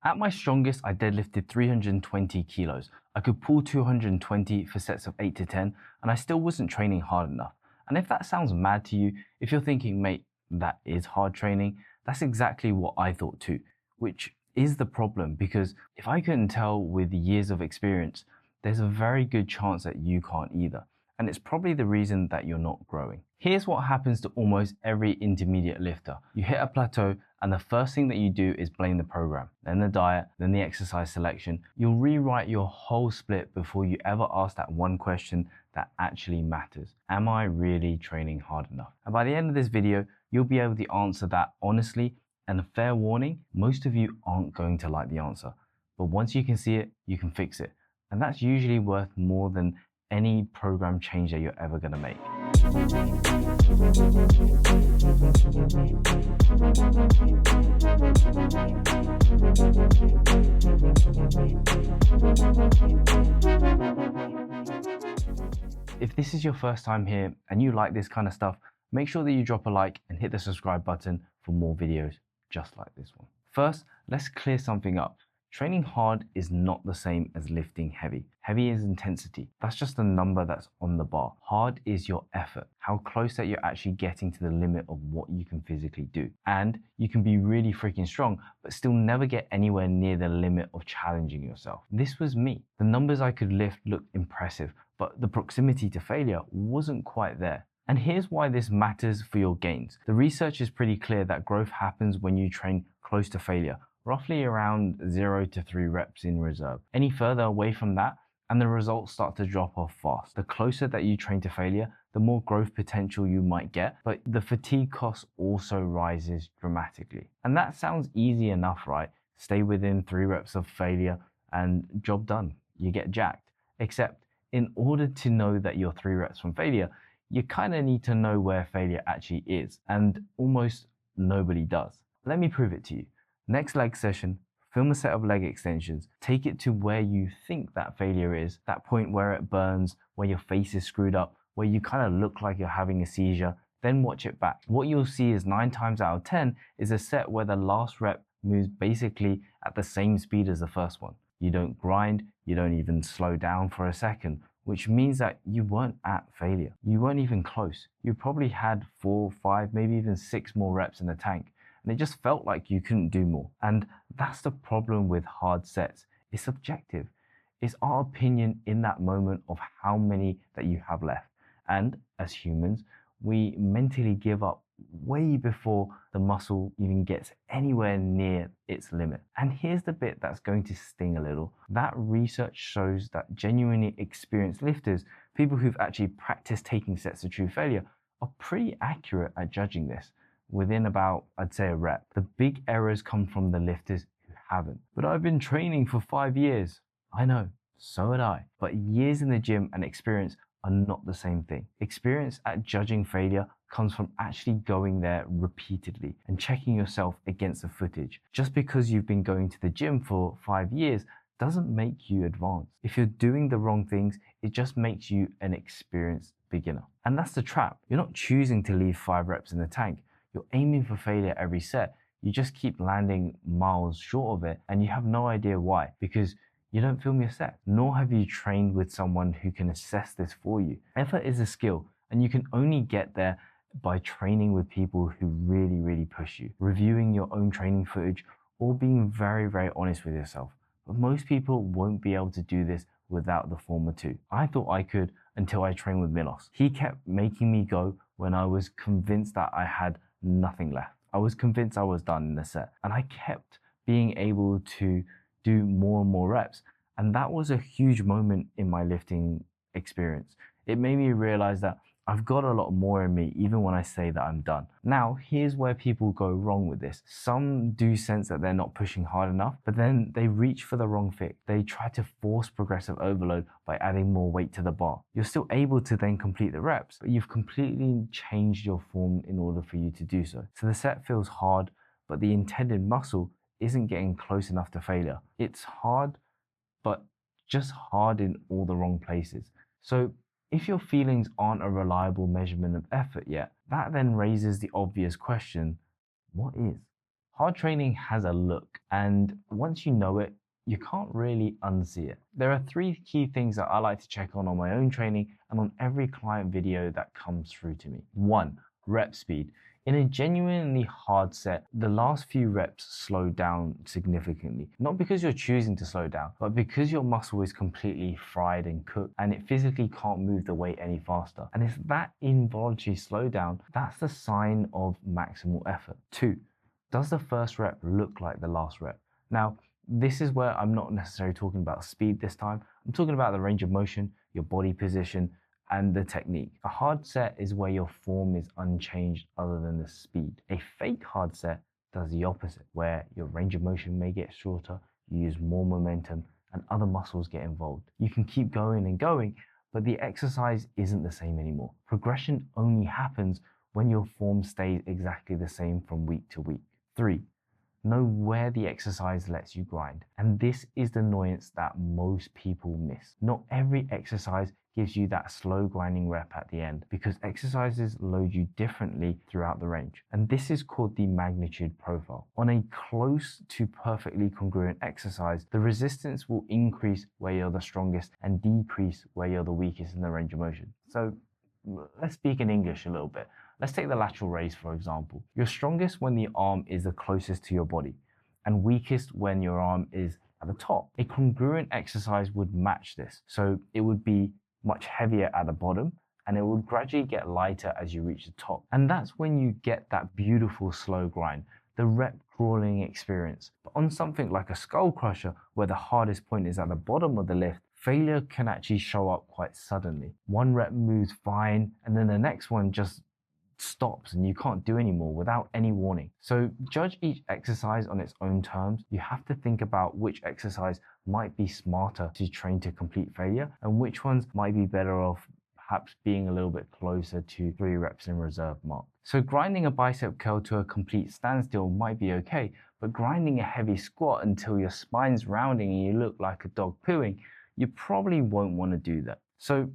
At my strongest, I deadlifted 320 kilos. I could pull 220 for sets of 8 to 10, and I still wasn't training hard enough. And if that sounds mad to you, if you're thinking, mate, that is hard training, that's exactly what I thought too, which is the problem, because if I couldn't tell with years of experience, there's a very good chance that you can't either. And it's probably the reason that you're not growing. Here's what happens to almost every intermediate lifter. You hit a plateau, and the first thing that you do is blame the program, then the diet, then the exercise selection. You'll rewrite your whole split before you ever ask that one question that actually matters. Am I really training hard enough? And by the end of this video, you'll be able to answer that honestly. And a fair warning, most of you aren't going to like the answer. But once you can see it, you can fix it. And that's usually worth more than any program change that you're ever going to make. If this is your first time here and you like this kind of stuff, make sure that you drop a like and hit the subscribe button for more videos just like this one. First, let's clear something up. Training hard is not the same as lifting heavy. Heavy is intensity. That's just a number that's on the bar. Hard is your effort, how close that you're actually getting to the limit of what you can physically do. And you can be really freaking strong, but still never get anywhere near the limit of challenging yourself. This was me. The numbers I could lift looked impressive, but the proximity to failure wasn't quite there. And here's why this matters for your gains. The research is pretty clear that growth happens when you train close to failure, roughly around 0 to 3 reps in reserve. Any further away from that, and the results start to drop off fast. The closer that you train to failure, the more growth potential you might get, but the fatigue cost also rises dramatically. And that sounds easy enough, right? Stay within 3 reps of failure and job done. You get jacked. Except in order to know that you're 3 reps from failure, you kind of need to know where failure actually is, and almost nobody does. Let me prove it to you. Next leg session, film a set of leg extensions, take it to where you think that failure is, that point where it burns, where your face is screwed up, where you kind of look like you're having a seizure, then watch it back. What you'll see is 9 times out of 10 is a set where the last rep moves basically at the same speed as the first one. You don't grind, you don't even slow down for a second, which means that you weren't at failure. You weren't even close. You probably had 4, 5, maybe even 6 more reps in the tank. And it just felt like you couldn't do more. And that's the problem with hard sets. It's subjective. It's our opinion in that moment of how many that you have left. And as humans, we mentally give up way before the muscle even gets anywhere near its limit. And here's the bit that's going to sting a little. That research shows that genuinely experienced lifters, people who've actually practiced taking sets to true failure, are pretty accurate at judging this within about, I'd say, a rep. The big errors come from the lifters who haven't. But I've been training for 5 years. I know, so had I. But years in the gym and experience are not the same thing. Experience at judging failure comes from actually going there repeatedly and checking yourself against the footage. Just because you've been going to the gym for 5 years doesn't make you advanced. If you're doing the wrong things, it just makes you an experienced beginner. And that's the trap. You're not choosing to leave 5 reps in the tank. You're aiming for failure every set. You just keep landing miles short of it, and you have no idea why, because you don't film your set, nor have you trained with someone who can assess this for you. Effort is a skill, and you can only get there by training with people who really push you, reviewing your own training footage, or being very honest with yourself. But most people won't be able to do this without the former two. I thought I could until I trained with Milos. He kept making me go when I was convinced that I had nothing left. I was convinced I was done in the set, and I kept being able to do more and more reps, and that was a huge moment in my lifting experience. It made me realize that I've got a lot more in me even when I say that I'm done. Now, here's where people go wrong with this. Some do sense that they're not pushing hard enough, but then they reach for the wrong fix. They try to force progressive overload by adding more weight to the bar. You're still able to then complete the reps, but you've completely changed your form in order for you to do so. So the set feels hard, but the intended muscle isn't getting close enough to failure. It's hard, but just hard in all the wrong places. So if your feelings aren't a reliable measurement of effort yet, that then raises the obvious question, what is? Hard training has a look, and once you know it, you can't really unsee it. There are three key things that I like to check on my own training and on every client video that comes through to me. 1. Rep speed. In a genuinely hard set, the last few reps slow down significantly. Not because you're choosing to slow down, but because your muscle is completely fried and cooked and it physically can't move the weight any faster. And it's that involuntary slowdown that's the sign of maximal effort. 2. Does the first rep look like the last rep? Now, this is where I'm not necessarily talking about speed this time. I'm talking about the range of motion, your body position, and the technique. A hard set is where your form is unchanged other than the speed. A fake hard set does the opposite, where your range of motion may get shorter, you use more momentum, and other muscles get involved. You can keep going and going, but the exercise isn't the same anymore. Progression only happens when your form stays exactly the same from week to week. 3. Know where the exercise lets you grind. And this is the annoyance that most people miss. Not every exercise gives you that slow grinding rep at the end because exercises load you differently throughout the range. And this is called the magnitude profile. On a close to perfectly congruent exercise, the resistance will increase where you're the strongest and decrease where you're the weakest in the range of motion. So let's speak in English a little bit. Let's take the lateral raise, for example. You're strongest when the arm is the closest to your body and weakest when your arm is at the top. A congruent exercise would match this. So it would be much heavier at the bottom and it would gradually get lighter as you reach the top. And that's when you get that beautiful slow grind, the rep crawling experience. But on something like a skull crusher, where the hardest point is at the bottom of the lift, failure can actually show up quite suddenly. One rep moves fine and then the next one just stops and you can't do anymore without any warning. So judge each exercise on its own terms. You have to think about which exercise might be smarter to train to complete failure and which ones might be better off perhaps being a little bit closer to 3 reps in reserve mark. So grinding a bicep curl to a complete standstill might be okay, but grinding a heavy squat until your spine's rounding and you look like a dog pooing, you probably won't want to do that. So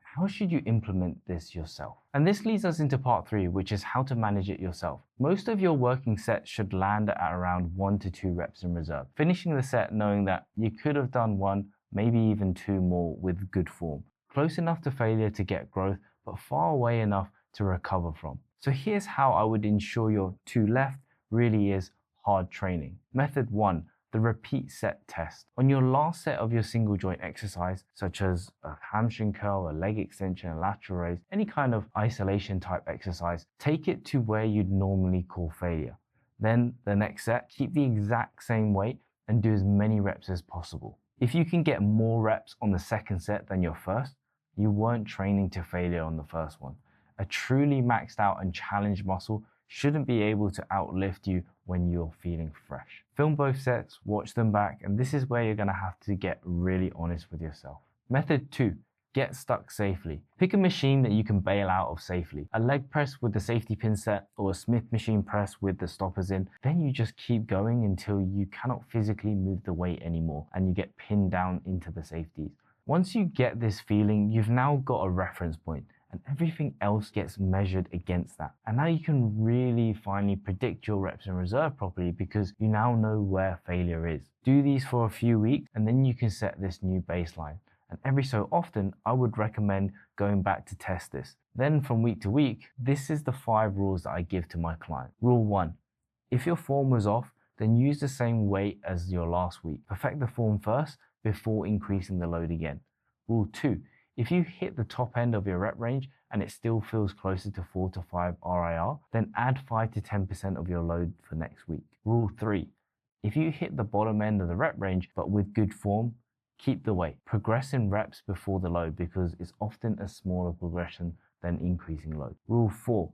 how should you implement this yourself? And this leads us into part 3, which is how to manage it yourself. Most of your working sets should land at around 1 to 2 reps in reserve, finishing the set knowing that you could have done 1, maybe even 2 more with good form. Close enough to failure to get growth, but far away enough to recover from. So here's how I would ensure your 2 left really is hard training. Method 1. The repeat set test. On your last set of your single joint exercise, such as a hamstring curl, a leg extension, a lateral raise, any kind of isolation type exercise, take it to where you'd normally call failure. Then the next set, keep the exact same weight and do as many reps as possible. If you can get more reps on the second set than your first, you weren't training to failure on the first one. A truly maxed out and challenged muscle shouldn't be able to outlift you when you're feeling fresh. Film both sets, watch them back, and this is where you're going to have to get really honest with yourself. Method 2. Get stuck safely. Pick a machine that you can bail out of safely. A leg press with the safety pin set or a Smith machine press with the stoppers in. Then you just keep going until you cannot physically move the weight anymore and you get pinned down into the safeties. Once you get this feeling, you've now got a reference point and everything else gets measured against that. And now you can really finally predict your reps in reserve properly because you now know where failure is. Do these for a few weeks and then you can set this new baseline. And every so often, I would recommend going back to test this. Then from week to week, this is the 5 rules that I give to my client. Rule 1. If your form was off, then use the same weight as your last week. Perfect the form first before increasing the load again. Rule 2. If you hit the top end of your rep range and it still feels closer to 4 to 5 RIR, then add 5 to 10% of your load for next week. Rule 3. If you hit the bottom end of the rep range but with good form, keep the weight. Progress in reps before the load because it's often a smaller progression than increasing load. Rule 4.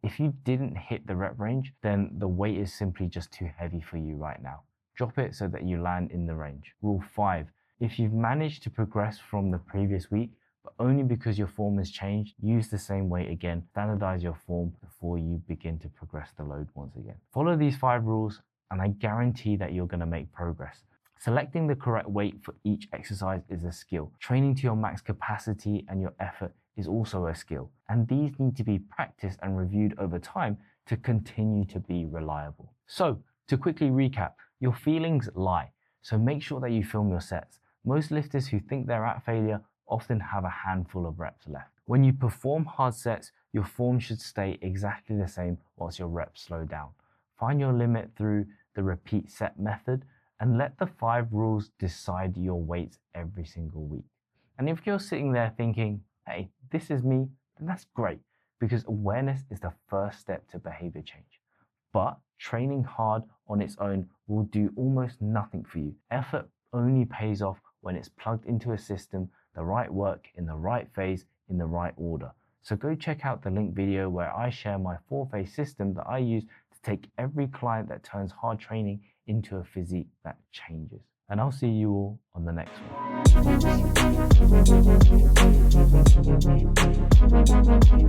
If you didn't hit the rep range, then the weight is simply just too heavy for you right now. Drop it so that you land in the range. Rule 5. If you've managed to progress from the previous week, but only because your form has changed, use the same weight again. Standardize your form before you begin to progress the load once again. Follow these 5 rules and I guarantee that you're going to make progress. Selecting the correct weight for each exercise is a skill. Training to your max capacity and your effort is also a skill. And these need to be practiced and reviewed over time to continue to be reliable. So, To quickly recap, your feelings lie, so make sure that you film your sets. Most lifters who think they're at failure often have a handful of reps left. When you perform hard sets, your form should stay exactly the same whilst your reps slow down. Find your limit through the repeat set method and let the 5 rules decide your weights every single week. And if you're sitting there thinking, hey, this is me, then that's great, because awareness is the first step to behavior change. But training hard on its own will do almost nothing for you. Effort only pays off when it's plugged into a system, the right work in the right phase, in the right order. So go check out the link video where I share my 4-phase system that I use to take every client that turns hard training into a physique that changes. And I'll see you all on the next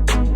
one.